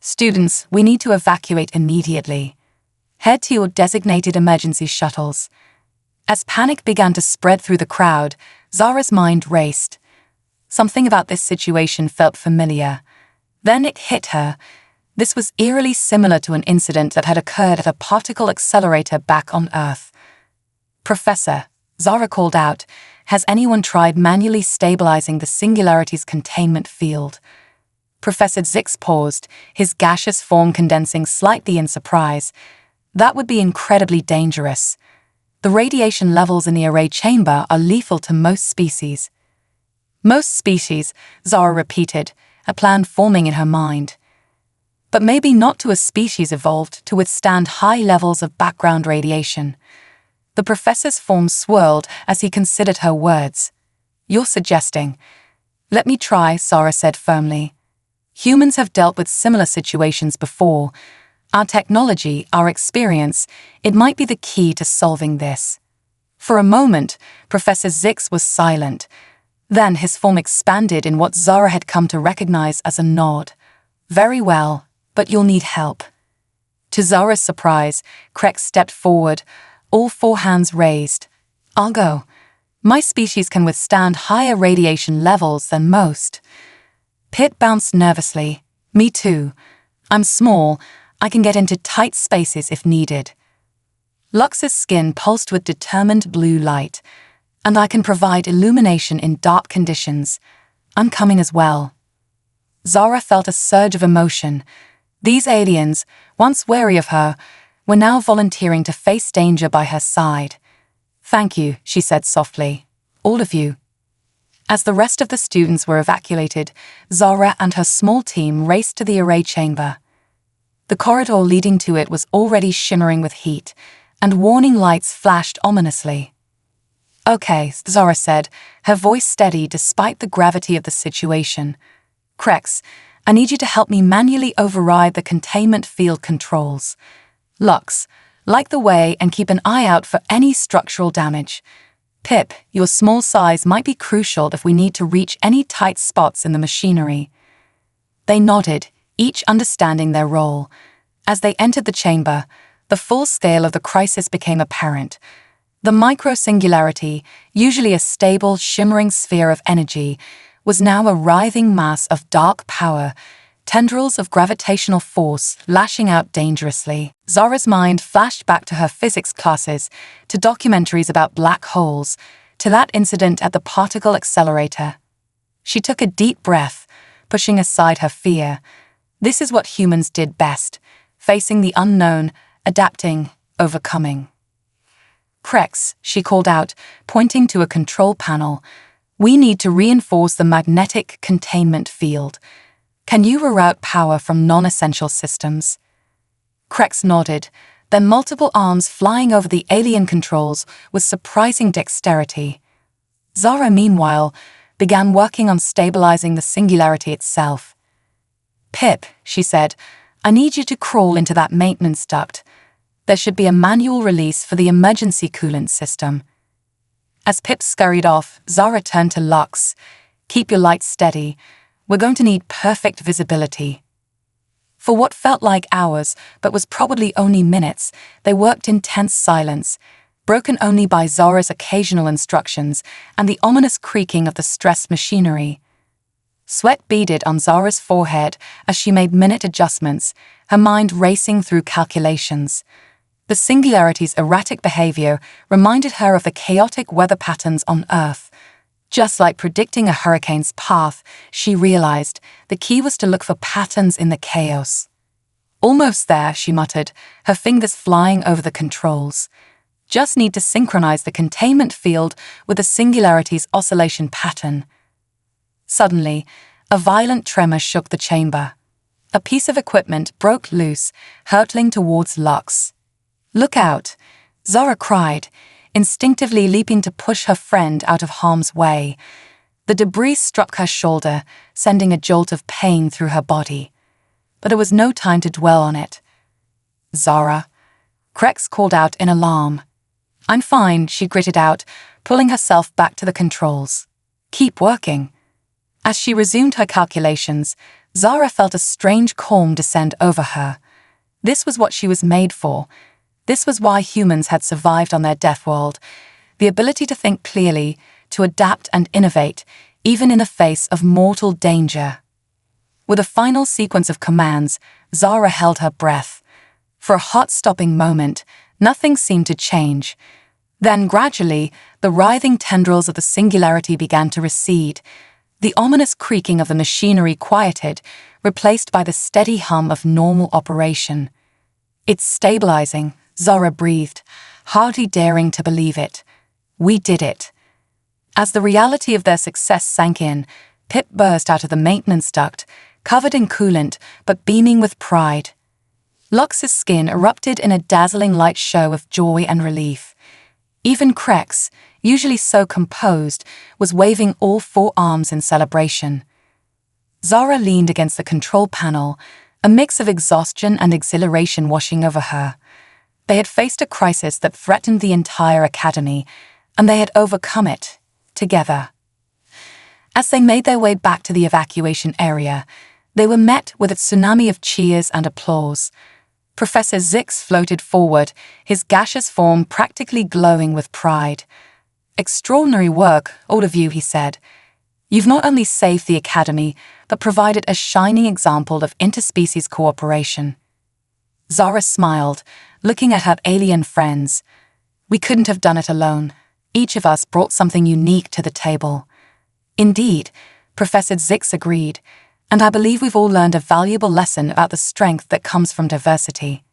"Students, we need to evacuate immediately. Head to your designated emergency shuttles." As panic began to spread through the crowd, Zara's mind raced. Something about this situation felt familiar. Then it hit her. This was eerily similar to an incident that had occurred at a particle accelerator back on Earth. "Professor," Zara called out, "has anyone tried manually stabilizing the singularity's containment field?" Professor Zix paused, his gaseous form condensing slightly in surprise. "That would be incredibly dangerous. The radiation levels in the array chamber are lethal to most species." "Most species," Zara repeated, a plan forming in her mind. "But maybe not to a species evolved to withstand high levels of background radiation." The professor's form swirled as he considered her words. "You're suggesting..." "Let me try," Zara said firmly. "Humans have dealt with similar situations before. Our technology, our experience, it might be the key to solving this." For a moment, Professor Zix was silent. Then his form expanded in what Zara had come to recognize as a nod. "Very well, but you'll need help." To Zara's surprise, Krex stepped forward, all four hands raised. "I'll go. My species can withstand higher radiation levels than most." Pip bounced nervously. "Me too. I'm small. I can get into tight spaces if needed." Lux's skin pulsed with determined blue light. "And I can provide illumination in dark conditions. I'm coming as well." Zara felt a surge of emotion. These aliens, once wary of her, were now volunteering to face danger by her side. "Thank you," she said softly. "All of you." As the rest of the students were evacuated, Zara and her small team raced to the array chamber. The corridor leading to it was already shimmering with heat, and warning lights flashed ominously. "Okay," Zara said, her voice steady despite the gravity of the situation. "Krex, I need you to help me manually override the containment field controls. Lux, light the way and keep an eye out for any structural damage. Pip, your small size might be crucial if we need to reach any tight spots in the machinery." They nodded, each understanding their role. As they entered the chamber, the full scale of the crisis became apparent. The micro-singularity, usually a stable, shimmering sphere of energy, was now a writhing mass of dark power, tendrils of gravitational force lashing out dangerously. Zara's mind flashed back to her physics classes, to documentaries about black holes, to that incident at the particle accelerator. She took a deep breath, pushing aside her fear. This is what humans did best, facing the unknown, adapting, overcoming. "Krex," she called out, pointing to a control panel. "We need to reinforce the magnetic containment field. Can you reroute power from non-essential systems?" Krex nodded, then multiple arms flying over the alien controls with surprising dexterity. Zara, meanwhile, began working on stabilizing the singularity itself. "Pip," she said, I need you to crawl into that maintenance duct. There should be a manual release for the emergency coolant system." As Pip scurried off, Zara turned to Lux. "Keep your lights steady. We're going to need perfect visibility." For what felt like hours, but was probably only minutes, they worked in tense silence, broken only by Zara's occasional instructions and the ominous creaking of the stressed machinery. Sweat beaded on Zara's forehead as she made minute adjustments, her mind racing through calculations. The Singularity's erratic behavior reminded her of the chaotic weather patterns on Earth. Just like predicting a hurricane's path, she realized the key was to look for patterns in the chaos. "Almost there," she muttered, her fingers flying over the controls. "Just need to synchronize the containment field with the Singularity's oscillation pattern." Suddenly, a violent tremor shook the chamber. A piece of equipment broke loose, hurtling towards Lux. "Look out!" Zara cried, instinctively leaping to push her friend out of harm's way. The debris struck her shoulder, sending a jolt of pain through her body. But there was no time to dwell on it. "Zara!" Krex called out in alarm. "I'm fine," she gritted out, pulling herself back to the controls. "Keep working." As she resumed her calculations, Zara felt a strange calm descend over her. This was what she was made for. This was why humans had survived on their Deathworld, the ability to think clearly, to adapt and innovate, even in the face of mortal danger. With a final sequence of commands, Zara held her breath. For a heart-stopping moment, nothing seemed to change. Then, gradually, the writhing tendrils of the Singularity began to recede. The ominous creaking of the machinery quieted, replaced by the steady hum of normal operation. "It's stabilizing," Zara breathed, hardly daring to believe it. "We did it." As the reality of their success sank in, Pip burst out of the maintenance duct, covered in coolant but beaming with pride. Lux's skin erupted in a dazzling light show of joy and relief. Even Krex, usually so composed, was waving all four arms in celebration. Zara leaned against the control panel, a mix of exhaustion and exhilaration washing over her. They had faced a crisis that threatened the entire academy, and they had overcome it, together. As they made their way back to the evacuation area, they were met with a tsunami of cheers and applause. Professor Zix floated forward, his gaseous form practically glowing with pride. "Extraordinary work, all of you," he said. "You've not only saved the academy, but provided a shining example of interspecies cooperation." Zara smiled, looking at her alien friends. "We couldn't have done it alone. Each of us brought something unique to the table." "Indeed," Professor Zix agreed, "and I believe we've all learned a valuable lesson about the strength that comes from diversity."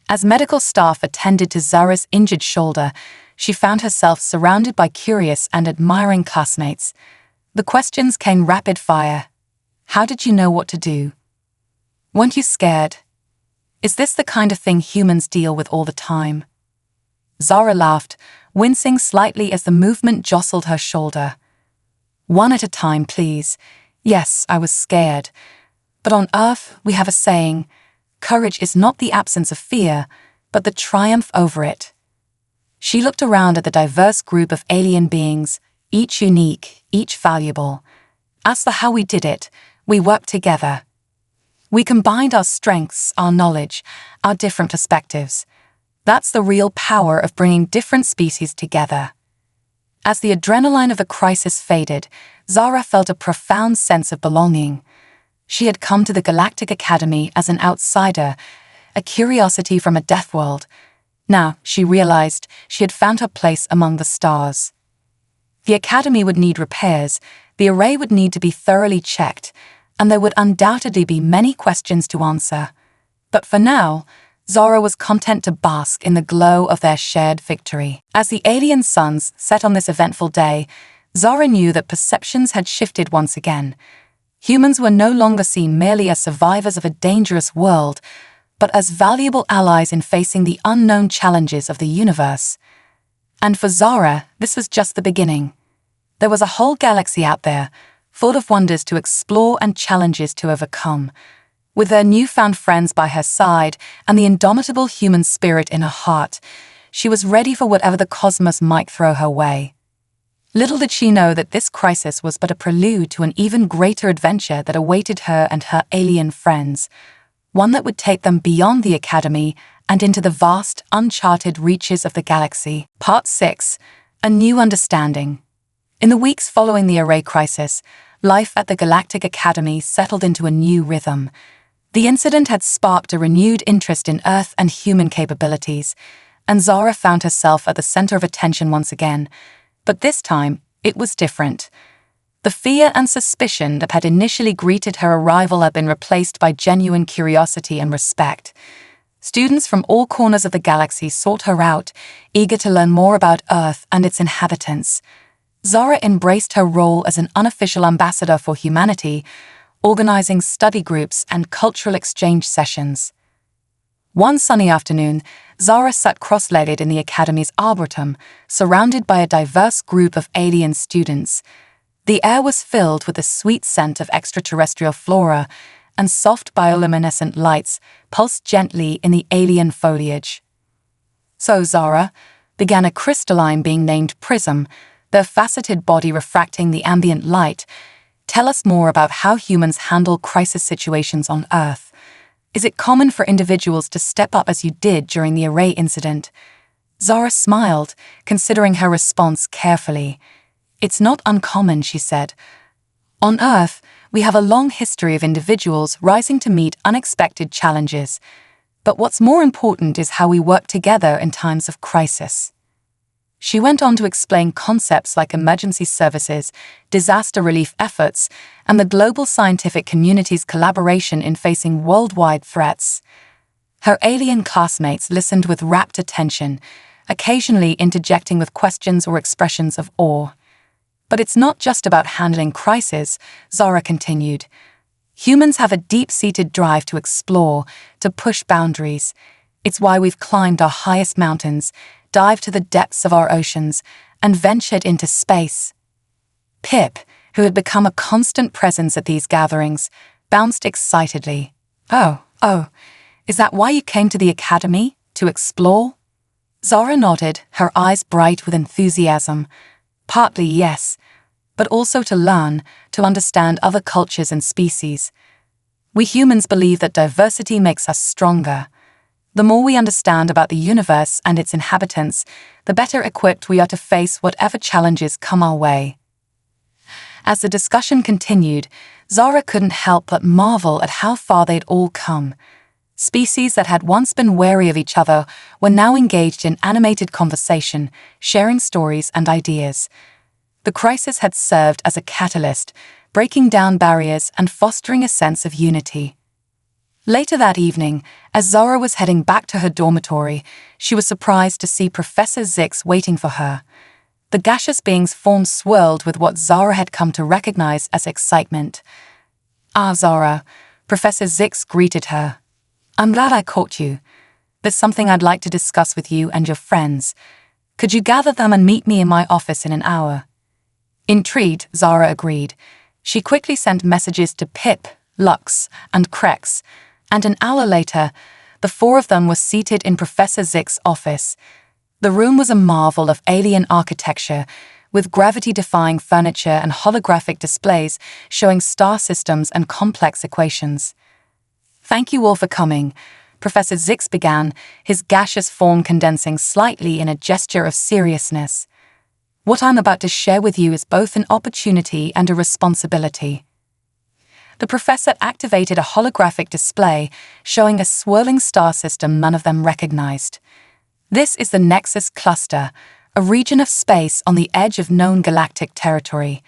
As medical staff attended to Zara's injured shoulder, she found herself surrounded by curious and admiring classmates. The questions came rapid fire. "How did you know what to do? Weren't you scared? Is this the kind of thing humans deal with all the time?" Zara laughed, wincing slightly as the movement jostled her shoulder. "One at a time, please. Yes, I was scared. But on Earth, we have a saying, courage is not the absence of fear, but the triumph over it." She looked around at the diverse group of alien beings, each unique, each valuable. As for how we did it, we worked together. We combined our strengths, our knowledge, our different perspectives. That's the real power of bringing different species together. As the adrenaline of the crisis faded, Zara felt a profound sense of belonging. She had come to the Galactic Academy as an outsider, a curiosity from a Deathworld. Now, she realized, she had found her place among the stars. The Academy would need repairs, the array would need to be thoroughly checked, and there would undoubtedly be many questions to answer. But for now, Zara was content to bask in the glow of their shared victory. As the alien suns set on this eventful day, Zara knew that perceptions had shifted once again. Humans were no longer seen merely as survivors of a dangerous world, but as valuable allies in facing the unknown challenges of the universe. And for Zara, this was just the beginning. There was a whole galaxy out there, full of wonders to explore and challenges to overcome. With their newfound friends by her side and the indomitable human spirit in her heart, she was ready for whatever the cosmos might throw her way. Little did she know that this crisis was but a prelude to an even greater adventure that awaited her and her alien friends, one that would take them beyond the Academy and into the vast, uncharted reaches of the galaxy. Part 6. A New Understanding. In the weeks following the Array crisis, life at the Galactic Academy settled into a new rhythm. The incident had sparked a renewed interest in Earth and human capabilities, and Zara found herself at the center of attention once again. But this time, it was different. The fear and suspicion that had initially greeted her arrival had been replaced by genuine curiosity and respect. Students from all corners of the galaxy sought her out, eager to learn more about Earth and its inhabitants. Zara embraced her role as an unofficial ambassador for humanity, organizing study groups and cultural exchange sessions. One sunny afternoon, Zara sat cross-legged in the Academy's arboretum, surrounded by a diverse group of alien students. The air was filled with the sweet scent of extraterrestrial flora, and soft bioluminescent lights pulsed gently in the alien foliage. "So, Zara," began a crystalline being named Prism, their faceted body refracting the ambient light, "tell us more about how humans handle crisis situations on Earth. Is it common for individuals to step up as you did during the Array incident?" Zara smiled, considering her response carefully. "It's not uncommon," she said. "On Earth, we have a long history of individuals rising to meet unexpected challenges. But what's more important is how we work together in times of crisis." She went on to explain concepts like emergency services, disaster relief efforts, and the global scientific community's collaboration in facing worldwide threats. Her alien classmates listened with rapt attention, occasionally interjecting with questions or expressions of awe. "But it's not just about handling crises," Zara continued. "Humans have a deep-seated drive to explore, to push boundaries. It's why we've climbed our highest mountains, dived to the depths of our oceans, and ventured into space." Pip, who had become a constant presence at these gatherings, bounced excitedly. Oh, is that why you came to the Academy? To explore?" Zara nodded, her eyes bright with enthusiasm. "Partly, yes, but also to learn, to understand other cultures and species. We humans believe that diversity makes us stronger. The more we understand about the universe and its inhabitants, the better equipped we are to face whatever challenges come our way." As the discussion continued, Zara couldn't help but marvel at how far they'd all come. Species that had once been wary of each other were now engaged in animated conversation, sharing stories and ideas. The crisis had served as a catalyst, breaking down barriers and fostering a sense of unity. Later that evening, as Zara was heading back to her dormitory, she was surprised to see Professor Zix waiting for her. The gaseous being's form swirled with what Zara had come to recognize as excitement. "Ah, Zara," Professor Zix greeted her. "I'm glad I caught you. There's something I'd like to discuss with you and your friends. Could you gather them and meet me in my office in an hour?" Intrigued, Zara agreed. She quickly sent messages to Pip, Lux, and Krex, and an hour later, the four of them were seated in Professor Zix's office. The room was a marvel of alien architecture, with gravity-defying furniture and holographic displays showing star systems and complex equations. "Thank you all for coming," Professor Zix began, his gaseous form condensing slightly in a gesture of seriousness. "What I'm about to share with you is both an opportunity and a responsibility." The professor activated a holographic display showing a swirling star system none of them recognized. "This is the Nexus Cluster, a region of space on the edge of known galactic territory.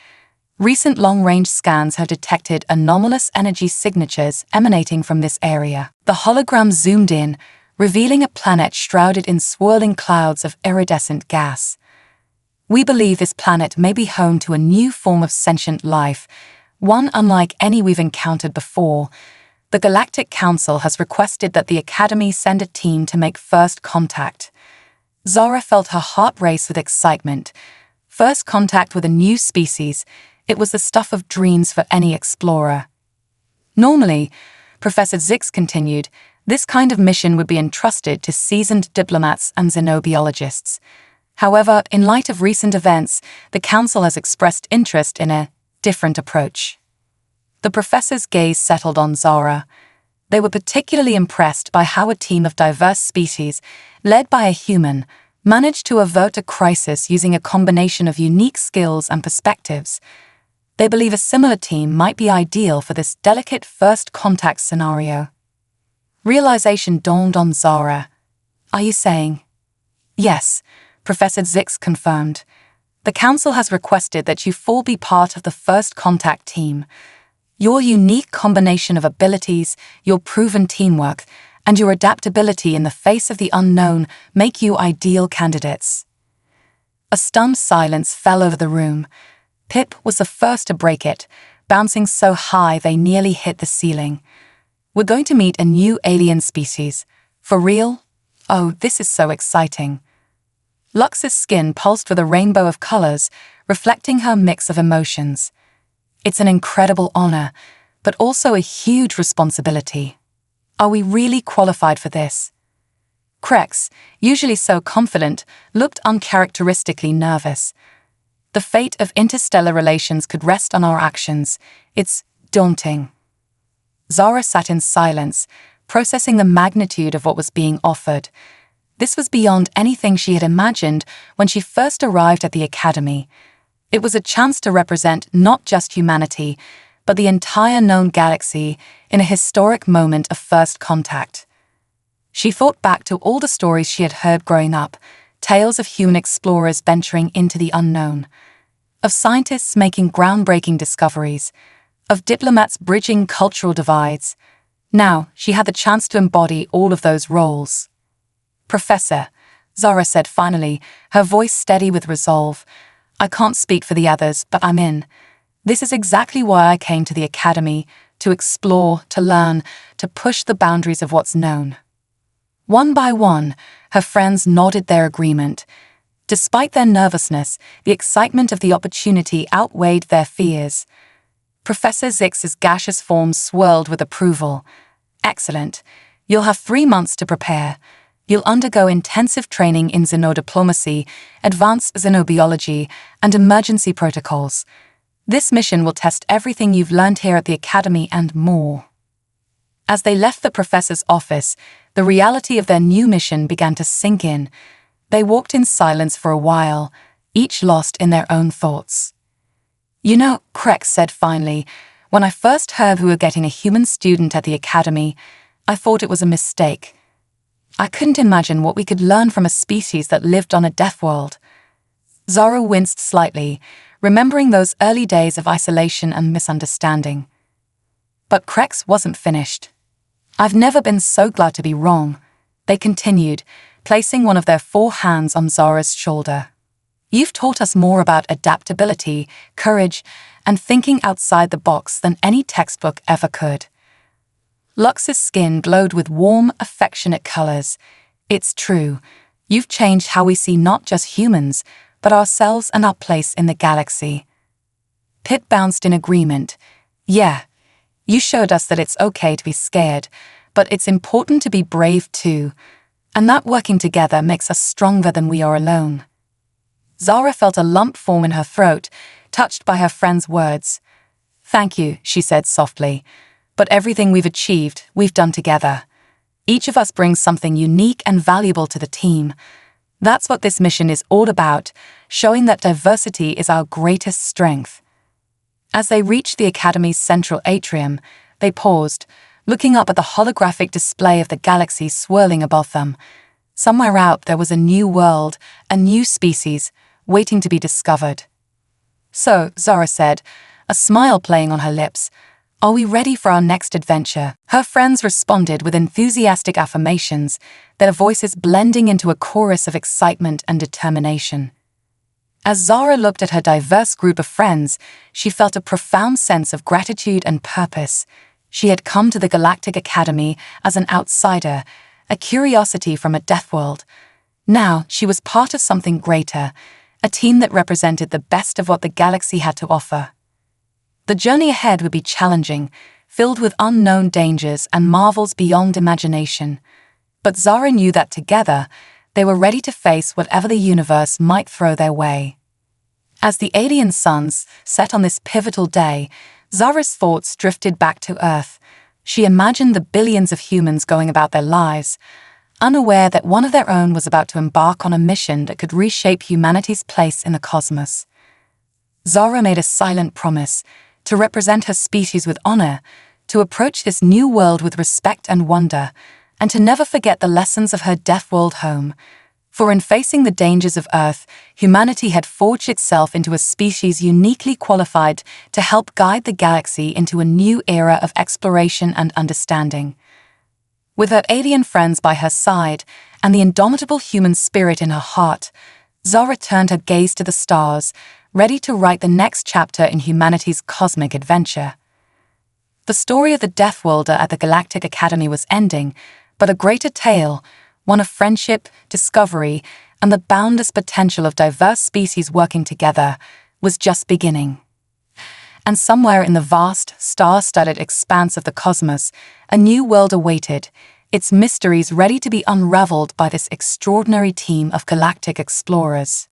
Recent long-range scans have detected anomalous energy signatures emanating from this area." The hologram zoomed in, revealing a planet shrouded in swirling clouds of iridescent gas. "We believe this planet may be home to a new form of sentient life, one unlike any we've encountered before. The Galactic Council has requested that the Academy send a team to make first contact." Zara felt her heart race with excitement. First contact with a new species, it was the stuff of dreams for any explorer. Normally, Professor Zix continued, this kind of mission would be entrusted to seasoned diplomats and xenobiologists. However, in light of recent events, the Council has expressed interest in a different approach. The professor's gaze settled on Zara. They were particularly impressed by how a team of diverse species, led by a human, managed to avert a crisis using a combination of unique skills and perspectives. They believe a similar team might be ideal for this delicate first contact scenario. Realization dawned on Zara. Are you saying? Yes, Professor Zix confirmed. The Council has requested that you four be part of the first contact team. Your unique combination of abilities, your proven teamwork, and your adaptability in the face of the unknown make you ideal candidates. A stunned silence fell over the room. Pip was the first to break it, bouncing so high they nearly hit the ceiling. We're going to meet a new alien species. For real? Oh, this is so exciting. Lux's skin pulsed with a rainbow of colors, reflecting her mix of emotions. It's an incredible honor, but also a huge responsibility. Are we really qualified for this? Krex, usually so confident, looked uncharacteristically nervous. The fate of interstellar relations could rest on our actions. It's daunting. Zara sat in silence, processing the magnitude of what was being offered. This was beyond anything she had imagined when she first arrived at the academy. It was a chance to represent not just humanity, but the entire known galaxy in a historic moment of first contact. She thought back to all the stories she had heard growing up, tales of human explorers venturing into the unknown, of scientists making groundbreaking discoveries, of diplomats bridging cultural divides. Now she had the chance to embody all of those roles. Professor, Zara said finally, her voice steady with resolve, I can't speak for the others, but I'm in. This is exactly why I came to the academy, to explore, to learn, to push the boundaries of what's known. One by one, her friends nodded their agreement. Despite their nervousness, the excitement of the opportunity outweighed their fears. Professor Zix's gaseous form swirled with approval. Excellent. You'll have 3 months to prepare. You'll undergo intensive training in xenodiplomacy, advanced xenobiology, and emergency protocols. This mission will test everything you've learned here at the academy and more. As they left the professor's office, the reality of their new mission began to sink in. They walked in silence for a while, each lost in their own thoughts. You know, Krex said finally, when I first heard we were getting a human student at the academy, I thought it was a mistake. I couldn't imagine what we could learn from a species that lived on a Deathworld. Zara winced slightly, remembering those early days of isolation and misunderstanding. But Krex wasn't finished. I've never been so glad to be wrong, they continued, placing one of their 4 hands on Zara's shoulder. You've taught us more about adaptability, courage, and thinking outside the box than any textbook ever could. Lux's skin glowed with warm, affectionate colors. It's true. You've changed how we see not just humans, but ourselves and our place in the galaxy. Pip bounced in agreement. Yeah, you showed us that it's okay to be scared, but it's important to be brave too, and that working together makes us stronger than we are alone. Zara felt a lump form in her throat, touched by her friend's words. Thank you, she said softly, but everything we've achieved, we've done together. Each of us brings something unique and valuable to the team. That's what this mission is all about, showing that diversity is our greatest strength. As they reached the Academy's central atrium, they paused, looking up at the holographic display of the galaxy swirling above them. Somewhere out there was a new world, a new species, waiting to be discovered. So, Zara said, a smile playing on her lips, are we ready for our next adventure? Her friends responded with enthusiastic affirmations, their voices blending into a chorus of excitement and determination. As Zara looked at her diverse group of friends, she felt a profound sense of gratitude and purpose. She had come to the Galactic Academy as an outsider, a curiosity from a Deathworld. Now she was part of something greater, a team that represented the best of what the galaxy had to offer. The journey ahead would be challenging, filled with unknown dangers and marvels beyond imagination. But Zara knew that together, they were ready to face whatever the universe might throw their way. As the alien suns set on this pivotal day, Zara's thoughts drifted back to Earth. She imagined the billions of humans going about their lives, unaware that one of their own was about to embark on a mission that could reshape humanity's place in the cosmos. Zara made a silent promise to represent her species with honor, to approach this new world with respect and wonder, and to never forget the lessons of her Deathworld home. For in facing the dangers of Earth, humanity had forged itself into a species uniquely qualified to help guide the galaxy into a new era of exploration and understanding. With her alien friends by her side and the indomitable human spirit in her heart, Zara turned her gaze to the stars, ready to write the next chapter in humanity's cosmic adventure. The story of the Deathworlder at the Galactic Academy was ending, but a greater tale, one of friendship, discovery, and the boundless potential of diverse species working together, was just beginning. And somewhere in the vast, star-studded expanse of the cosmos, a new world awaited, its mysteries ready to be unraveled by this extraordinary team of galactic explorers.